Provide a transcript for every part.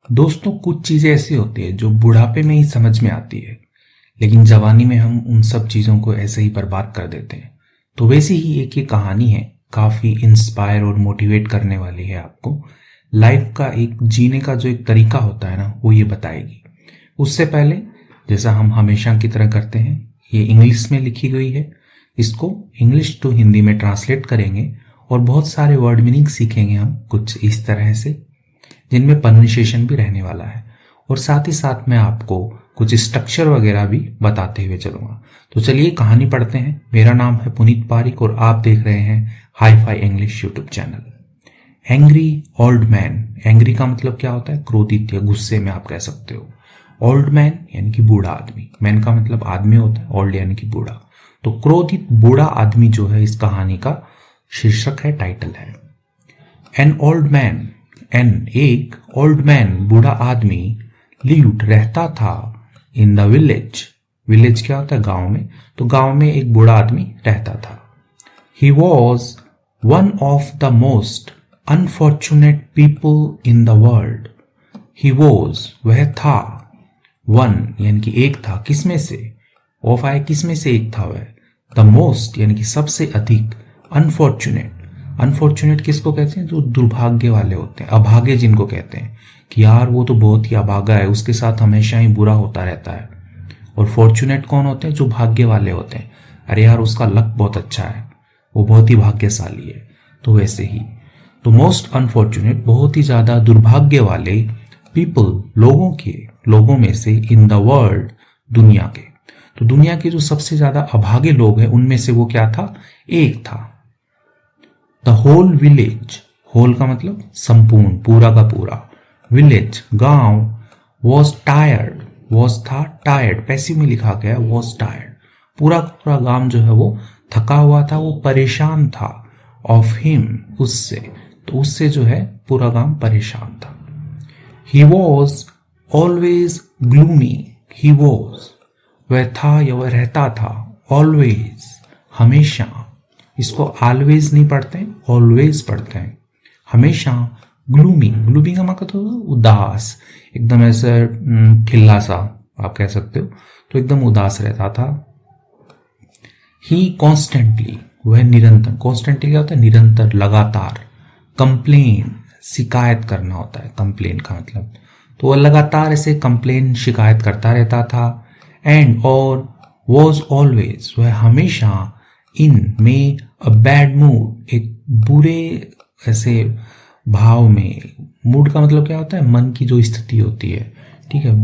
दोस्तों, कुछ चीजें ऐसी होती है जो बुढ़ापे में ही समझ में आती है, लेकिन जवानी में हम उन सब चीजों को ऐसे ही बर्बाद कर देते हैं। तो वैसी ही एक ये कहानी है, काफी इंस्पायर और मोटिवेट करने वाली है। आपको लाइफ का एक जीने का जो एक तरीका होता है ना, वो ये बताएगी। उससे पहले, जैसा हम हमेशा की तरह करते हैं, ये इंग्लिश में लिखी गई है। इसको इंग्लिश टू हिंदी में ट्रांसलेट करेंगे और बहुत सारे वर्ड मीनिंग सीखेंगे हम कुछ इस तरह से, जिनमें प्रोनाउंसिएशन भी रहने वाला है। और साथ ही साथ मैं आपको कुछ स्ट्रक्चर वगैरह भी बताते हुए चलूंगा। तो चलिए कहानी पढ़ते हैं। मेरा नाम है पुनीत पारिक और आप देख रहे हैं hi fi English YouTube channel. Angry old man. Angry का मतलब क्या होता है? क्रोधित या गुस्से में आप कह सकते हो। ओल्ड मैन यानी कि बूढ़ा आदमी। मैन का मतलब आदमी होता है, ओल्ड यानी कि बूढ़ा। तो क्रोधित बूढ़ा आदमी जो है इस कहानी का शीर्षक है, टाइटल है। एन ओल्ड मैन, एन एक ओल्ड मैन बूढ़ा आदमी, लिव्ड रहता था, इन द विलेज। विलेज क्या होता है? गांव में। तो गांव में एक बूढ़ा आदमी रहता था। He was one of the most unfortunate people in the world. He was वह था, वन यानी कि एक था, किसमें से? ऑफ आए किसमें से एक था वह? द मोस्ट यानी कि सबसे अधिक, अनफॉर्चुनेट। अनफॉर्चुनेट किसको कहते हैं? जो दुर्भाग्य वाले होते हैं, अभागे जिनको कहते हैं कि यार वो तो बहुत ही अभागा है, उसके साथ हमेशा ही बुरा होता रहता है। और फॉर्चुनेट कौन होते हैं? जो भाग्य वाले होते हैं, अरे यार उसका लक बहुत अच्छा है, वो बहुत ही भाग्यशाली है। तो वैसे ही तो मोस्ट अनफॉर्चुनेट, बहुत ही ज्यादा दुर्भाग्य वाले, पीपल लोगों में से, इन द वर्ल्ड दुनिया के। तो दुनिया के जो सबसे ज्यादा अभागे लोग हैं उनमें से वो क्या था? एक था। द होल विलेज, होल का मतलब संपूर्ण, पूरा का पूरा। विलेज गांव, वॉज टायर्ड, वॉज था टायर्ड, पैसिव में लिखा गया वॉज टायर्ड। पूरा का पूरा गांव जो है वो थका हुआ था, वो परेशान था। ऑफ हिम, उससे। तो उससे जो है पूरा गांव परेशान था। He was always gloomy. He was वह था या वह रहता था, ऑलवेज हमेशा। इसको ऑलवेज नहीं पढ़ते, ऑलवेज पढ़ते हैं। हमेशा ग्लूमी, ग्लूमी का मतलब तो उदास, एकदम ऐसा ठिल्ला सा आप कह सकते हो। तो एकदम उदास रहता था। ही कॉन्स्टेंटली, वह निरंतर। कॉन्स्टेंटली क्या होता है? निरंतर, लगातार। कंप्लेन, शिकायत करना होता है कंप्लेन का मतलब। तो वह लगातार ऐसे कंप्लेन, शिकायत करता रहता था। एंड और वॉज ऑलवेज, वह हमेशा, इन में, अ बैड मूड, एक बुरे ऐसे भाव में। मूड का मतलब क्या होता है? मन की जो स्थिति होती है, ठीक है।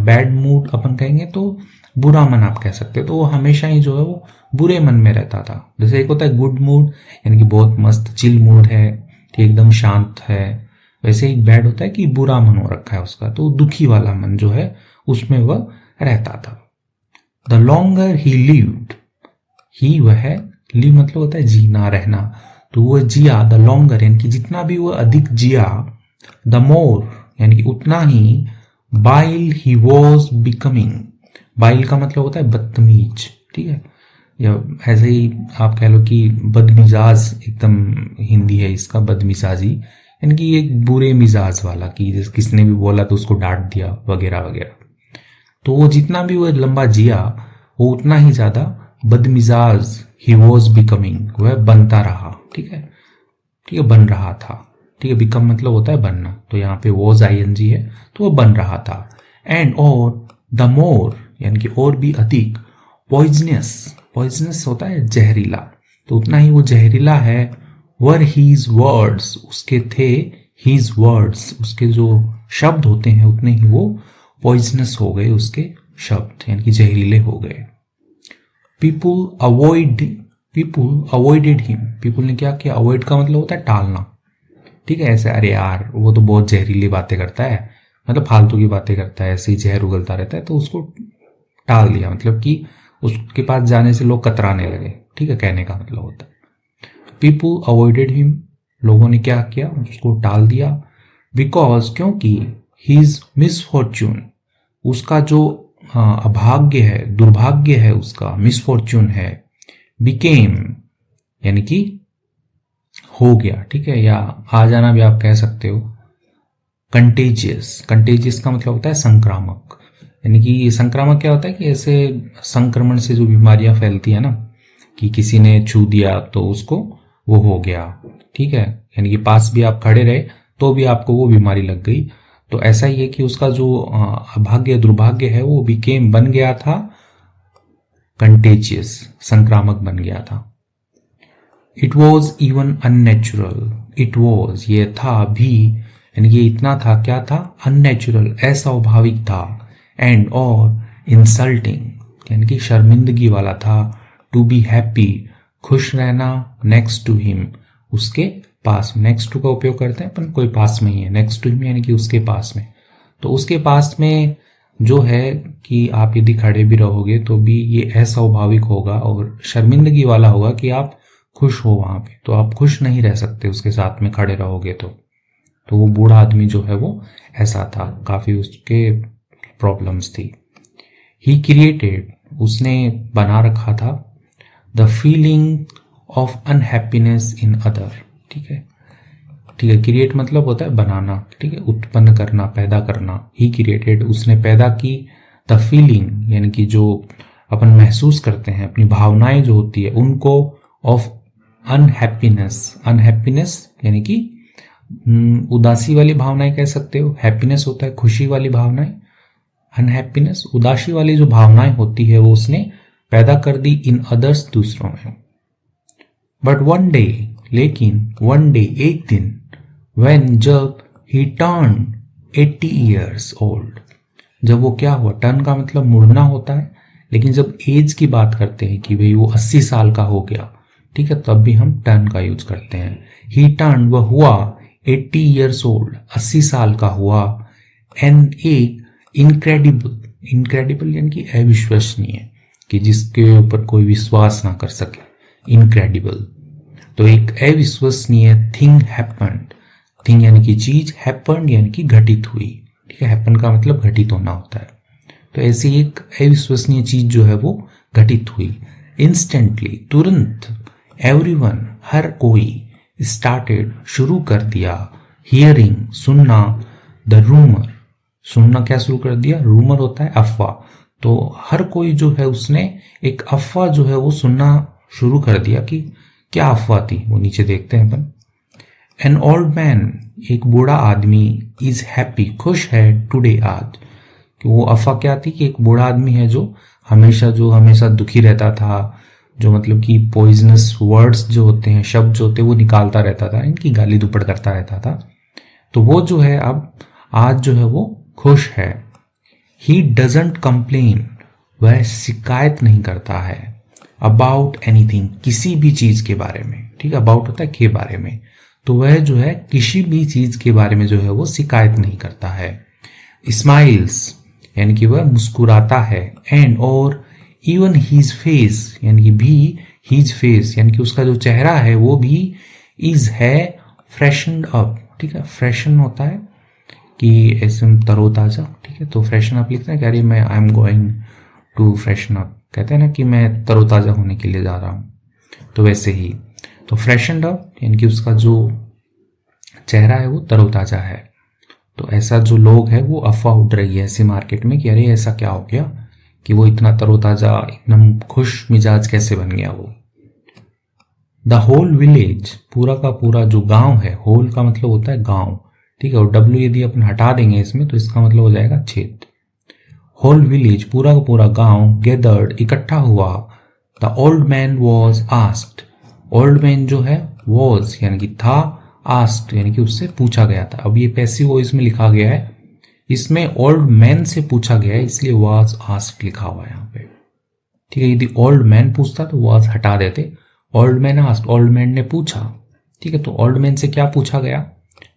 बैड मूड अपन कहेंगे तो बुरा मन आप कह सकते हो। तो वो हमेशा ही जो है वो बुरे मन में रहता था। जैसे एक होता है गुड मूड, यानी कि बहुत मस्त चिल मूड है, ठीक, एकदम शांत है। वैसे ही बैड होता है कि बुरा मन हो रखा है उसका, तो दुखी वाला मन जो है उसमें वह रहता था। द लॉन्गर ही लिव्ड, ही वह, लिव मतलब होता है जीना, रहना। तो वह जिया, द लॉन्गर यानी कि जितना भी वह अधिक जिया, द मोर यानी कि उतना ही, बाइल ही वॉज बिकमिंग। बाइल का मतलब होता है बदतमीज, ठीक है, या ऐसे ही आप कह लो कि बदमिजाज, एकदम हिंदी है इसका, बदमिजाजी यानी कि एक बुरे मिजाज वाला, कि किसने भी बोला तो उसको डांट दिया वगैरह वगैरह। तो वो जितना भी वो लंबा जिया, वो उतना ही ज्यादा बदमिजाज, ही वॉज बिकमिंग, वह बनता रहा, ठीक है, ठीक है, बन रहा था, ठीक है। बिकम मतलब होता है बनना, तो यहाँ पे वॉज आईएनजी है, तो वो बन रहा था। एंड और द मोर यानी कि और भी अधिक, पॉइजनस, पॉइजनस होता है जहरीला, तो उतना ही वो जहरीला है। वर हीज वर्ड्स, उसके थे, हीज वर्ड्स उसके जो शब्द होते हैं उतने ही वो पॉइजनस हो गए, उसके शब्द यानी कि जहरीले हो गए। पीपुल अवॉइडेड हिम, पीपुल ने क्या किया? अवॉइड का मतलब होता है टालना, ठीक है। ऐसे अरे यार वो तो बहुत जहरीली बातें करता है, मतलब फालतू की बातें करता है, ऐसे ही जहर उगलता रहता है, तो उसको टाल दिया, मतलब कि उसके पास जाने से लोग कतराने लगे, ठीक है, कहने का मतलब होता है। पीपुल अवॉइडेड हिम, लोगों ने क्या किया? उसको टाल दिया। बिकॉज, क्योंकि, हिज मिसफॉर्च्यून, उसका जो अभाग्य है, दुर्भाग्य है उसका, मिसफॉर्च्यून है। बिकेम यानी कि हो गया, ठीक है, या आ जाना भी आप कह सकते हो। कंटेजियस, कंटेजियस का मतलब होता है संक्रामक, यानी कि संक्रामक क्या होता है कि ऐसे संक्रमण से जो बीमारियां फैलती है ना, कि किसी ने छू दिया तो उसको वो हो गया, ठीक है, यानी कि पास भी आप खड़े रहे तो भी आपको वो बीमारी लग गई। तो ऐसा ही है कि उसका जो अभाग्य दुर्भाग्य है वो बन गया था कंटेजियस, संक्रामक बन गया था। It was even unnatural, it was ये था भी, यानी कि इतना था, क्या था, अननेचुरल अस्वाभाविक था, एंड और इंसल्टिंग यानी कि शर्मिंदगी वाला था, टू बी हैप्पी खुश रहना, नेक्स्ट टू हिम उसके पास, नेक्स्ट टू का उपयोग करते हैं अपन, कोई पास में ही है, नेक्स्ट टू हिम यानी कि उसके पास में। तो उसके पास में जो है कि आप यदि खड़े भी रहोगे तो भी ये अस्वाभाविक होगा और शर्मिंदगी वाला होगा कि आप खुश हो वहां पे, तो आप खुश नहीं रह सकते उसके साथ में खड़े रहोगे तो वो बूढ़ा आदमी जो है वो ऐसा था, काफी उसके प्रॉब्लम्स थी। ही क्रिएटेड उसने बना रखा था, the feeling of unhappiness in other, ठीक है, ठीक है, क्रिएट मतलब होता है बनाना, ठीक है, उत्पन्न करना, पैदा करना। ही क्रिएटेड उसने पैदा की, द फीलिंग यानी कि जो अपन महसूस करते हैं, अपनी भावनाएं जो होती है उनको, ऑफ अनहैप्पीनेस, अनहैप्पीनेस यानी कि उदासी वाली भावनाएं कह सकते हो, हैप्पीनेस होता है खुशी वाली भावनाएं, अनहैप्पीनेस उदासी वाली जो भावनाएं होती है वो उसने पैदा कर दी इन अदर्स, दूसरों में। बट वन डे, लेकिन वन डे एक दिन, व्हेन जब ही टर्न 80 years old, जब वो क्या हुआ, टर्न का मतलब मुड़ना होता है, लेकिन जब एज की बात करते हैं कि भाई वो 80 साल का हो गया, ठीक है, तब भी हम टर्न का यूज करते हैं। ही टर्न वह हुआ 80 years old 80 साल का हुआ, एन एक इनक्रेडिबल, इनक्रेडिबल यानी कि अविश्वसनीय, कि जिसके ऊपर कोई विश्वास ना कर सके, इनक्रेडिबल। तो एक अविश्वसनीय थिंग हैपेंड, थिंग यानी कि चीज, हैपेंड यानी कि घटित हुई, ठीक है, हैपन का मतलब घटित होना होता है। तो ऐसी एक अविश्वसनीय चीज जो है वो घटित हुई, इंस्टेंटली तुरंत, एवरीवन हर कोई, स्टार्टेड शुरू कर दिया, हियरिंग सुनना, द रूमर सुनना क्या शुरू कर दिया, रूमर होता है अफवाह, तो हर कोई जो है उसने एक अफवाह जो है वो सुनना शुरू कर दिया। कि क्या अफवाह थी वो नीचे देखते हैं अपन। एन ओल्ड मैन एक बूढ़ा आदमी, इज हैप्पी खुश है, टुडे आज, कि वो अफवाह क्या थी कि एक बूढ़ा आदमी है जो हमेशा दुखी रहता था, जो मतलब कि पॉइजनस वर्ड्स जो होते हैं, शब्द जो होते हैं वो निकालता रहता था, इनकी गाली दुपड़ करता रहता था, तो वो जो है अब आज जो है वो खुश है। ही डजंट कंप्लेन वह शिकायत नहीं करता है, अबाउट एनीथिंग किसी भी चीज के बारे में, ठीक है, अबाउट होता है के बारे में, तो वह जो है किसी भी चीज के बारे में जो है वो शिकायत नहीं करता है। स्माइल्स यानी कि वह मुस्कुराता है, एंड और इवन हीज फेस यानी कि भी, हीज फेस यानी कि उसका जो चेहरा है वो भी, इज है फ्रेशनड अप, ठीक है, फ्रेशन होता है कि ऐसे तरोताजा, ठीक है, तो फ्रेशन अप लिखते हैं कि अरे मैं I am going to freshen up, कहते हैं ना कि मैं तरोताजा होने के लिए जा रहा हूं, तो वैसे ही, तो फ्रेशनड अप यानी कि उसका जो चेहरा है वो तरोताजा है। तो ऐसा जो लोग है वो अफवाह उड़ रही है ऐसे मार्केट में कि अरे ऐसा क्या हो गया कि वो इतना तरोताजा एकदम खुश मिजाज कैसे बन गया वो। द होल विलेज पूरा का पूरा जो गांव है, होल का मतलब होता है गांव, ठीक है, और डब्ल्यू यदि अपन हटा देंगे इसमें तो इसका मतलब हो जाएगा क्षेत्र। होल विलेज पूरा का पूरा गांव, गैदर्ड इकट्ठा हुआ, the old man was asked, old man जो है वॉज यानी कि था, आस्क्ड यानी कि उससे पूछा गया था। अब ये पैसिव वॉइस में लिखा गया है, इसमें ओल्ड मैन से पूछा गया है इसलिए वाज आस्क्ड लिखा हुआ है यहाँ पे, ठीक है, यदि ओल्ड मैन पूछता तो वाज हटा देते, old man asked, old man ने पूछा, ठीक है, तो ओल्ड मैन से क्या पूछा गया,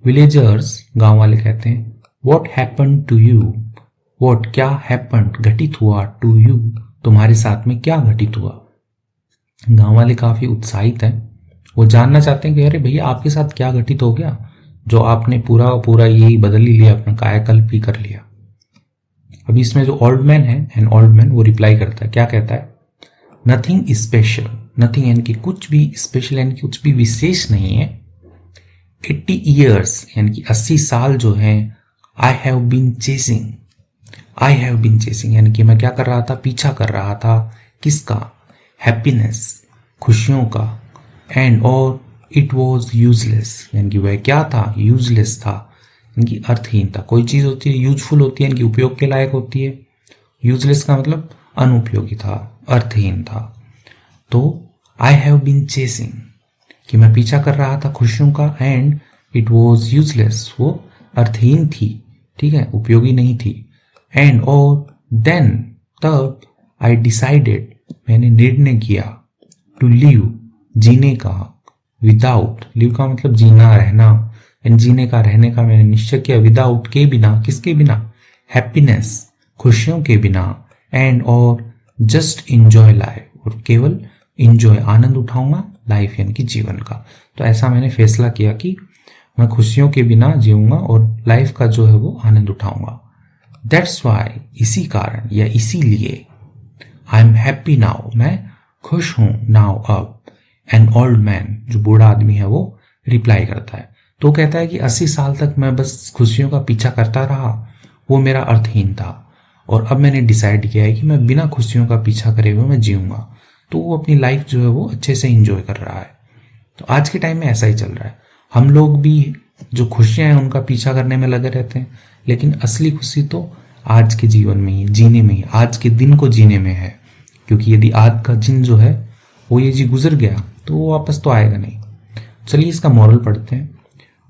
विलेजर्स गांव वाले कहते हैं, what happened to you, what क्या हैपेंड घटित हुआ, टू यू तुम्हारे साथ में क्या घटित हुआ। गांव वाले काफी उत्साहित हैं, वो जानना चाहते हैं कि अरे भैया आपके साथ क्या घटित हो गया जो आपने पूरा यही बदल ही लिया, अपना कायाकल्प ही कर लिया। अभी इसमें जो ओल्ड मैन है, एन ओल्ड मैन, वो रिप्लाई करता है, क्या कहता है, नथिंग स्पेशल, नथिंग यानी कि कुछ भी, स्पेशल यानी कि कुछ भी विशेष नहीं है, 80 years यानी कि 80 साल जो हैं, I have been chasing, I have been chasing यानी कि मैं क्या कर रहा था, पीछा कर रहा था, किसका, हैप्पीनेस, खुशियों का, एंड और इट वॉज यूजलेस यानी कि वह क्या था, यूजलेस था यानी कि अर्थहीन था। कोई चीज होती है यूजफुल होती है यानी कि उपयोग के लायक होती है, यूजलेस का मतलब अनुपयोगी था, अर्थहीन था। तो आई हैव बीन चेसिंग कि मैं पीछा कर रहा था खुशियों का, एंड इट वॉज यूजलेस वो अर्थहीन थी, ठीक है, उपयोगी नहीं थी। एंड और देन तब आई डिसाइडेड मैंने निर्णय किया, टू लिव जीने का, विदाउट लिव का मतलब जीना रहना, एंड जीने का रहने का मैंने निश्चय किया, विदाउट के बिना, किसके बिना, हैप्पीनेस खुशियों के बिना, एंड और जस्ट इंजॉय लाइफ और केवल इंजॉय आनंद उठाऊंगा लाइफ यानी कि जीवन का। तो ऐसा मैंने फैसला किया कि मैं खुशियों के बिना जीऊंगा और लाइफ का जो है वो आनंद उठाऊंगा। दैट्स वाई इसी कारण या इसीलिए, आई एम हैप्पी नाउ मैं खुश हूं, नाउ अब। एन ओल्ड मैन जो बूढ़ा आदमी है वो रिप्लाई करता है, तो कहता है कि 80 साल तक मैं बस खुशियों का पीछा करता रहा, वो मेरा अर्थहीन था, और अब मैंने डिसाइड किया है कि मैं बिना खुशियों का पीछा करे हुए मैं जीऊंगा। तो वो अपनी लाइफ जो है वो अच्छे से इंजॉय कर रहा है। तो आज के टाइम में ऐसा ही चल रहा है, हम लोग भी जो खुशियां हैं उनका पीछा करने में लगे रहते हैं, लेकिन असली खुशी तो आज के जीवन में ही, जीने में ही, आज के दिन को जीने में है। क्योंकि यदि आज का दिन जो है वो ये जी गुजर गया तो वो वापस तो आएगा नहीं। चलिए इसका मॉरल पढ़ते हैं।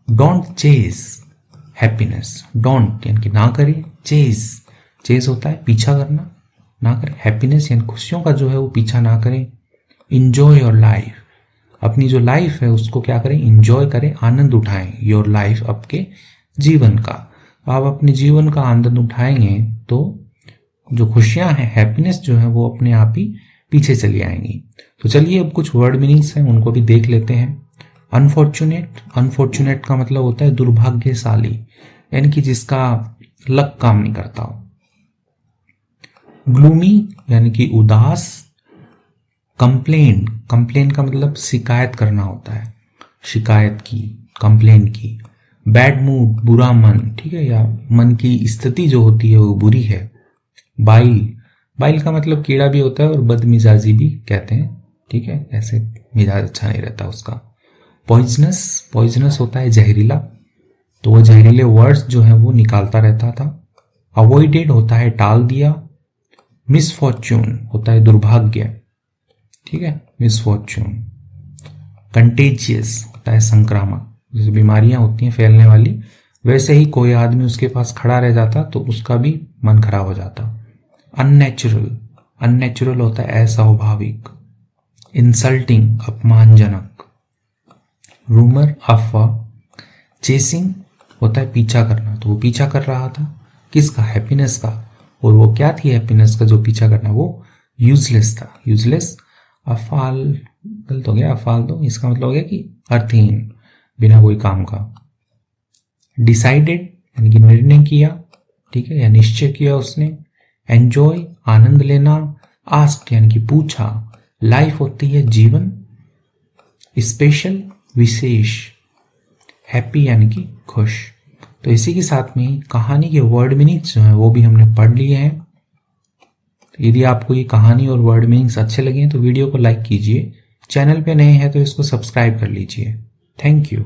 डोंट चेज हैप्पीनेस, डोंट यानी कि ना करिए, चेज, चेज होता है पीछा करना, ना करें, हैप्पीनेस यानी खुशियों का जो है वो पीछा ना करें। इंजॉय योर लाइफ, अपनी जो लाइफ है उसको क्या करें, इंजॉय करें, आनंद उठाएं, योर लाइफ आपके जीवन का। आप अपने जीवन का आनंद उठाएंगे तो जो खुशियां हैं, हैप्पीनेस जो है वो अपने आप ही पीछे चली आएंगी। तो चलिए अब कुछ वर्ड मीनिंग्स हैं उनको भी देख लेते हैं। अनफॉर्चुनेट, अनफॉर्चुनेट का मतलब होता है दुर्भाग्यशाली यानी कि जिसका लक काम नहीं करता हो। ग्लूमी यानी कि उदास। कंप्लेन, कंप्लेन का मतलब शिकायत करना होता है, शिकायत की, कंप्लेन की। बैड मूड, बुरा मन, ठीक है, या मन की स्थिति जो होती है वो बुरी है। बाइल, बाइल का मतलब कीड़ा भी होता है और बदमिजाजी भी कहते हैं, ठीक है, ऐसे मिजाज अच्छा नहीं रहता उसका। पॉइजनस, पॉइजनस होता है जहरीला, तो वो जहरीले वर्ड्स जो है वो निकालता रहता था। अवॉइडेड होता है टाल दिया। मिसफॉर्च्यून होता है दुर्भाग्य, ठीक है, मिसफॉर्च्यून। कंटेजियस होता है संक्रामक, जैसे बीमारियां होती हैं फैलने वाली, वैसे ही कोई आदमी उसके पास खड़ा रह जाता तो उसका भी मन खराब हो जाता। अननेचुरल, अननेचुरल होता है अस्वाभाविक। इंसल्टिंग, अपमानजनक। रूमर, अफवाह। चेसिंग होता है पीछा करना, तो वो पीछा कर रहा था किसका, हैप्पीनेस का, और वो क्या थी हैप्पीनेस का जो पीछा करना, वो यूजलेस था, यूजलेस। अफाल, गलत हो गया, अफाल तो इसका मतलब हो गया कि अर्थहीन, बिना कोई काम का। डिसाइडेड यानी कि निर्णय किया, ठीक है, या निश्चय किया उसने। एंजॉय, आनंद लेना। आस्क्ड यानी कि पूछा। लाइफ होती है जीवन। स्पेशल, विशेष। हैप्पी यानी कि खुश। तो इसी के साथ में कहानी के वर्ड मीनिंग्स जो है वो भी हमने पढ़ लिए हैं। तो यदि आपको ये कहानी और वर्ड मीनिंग्स अच्छे लगे तो वीडियो को लाइक कीजिए, चैनल पे नए हैं तो इसको सब्सक्राइब कर लीजिए। Thank you.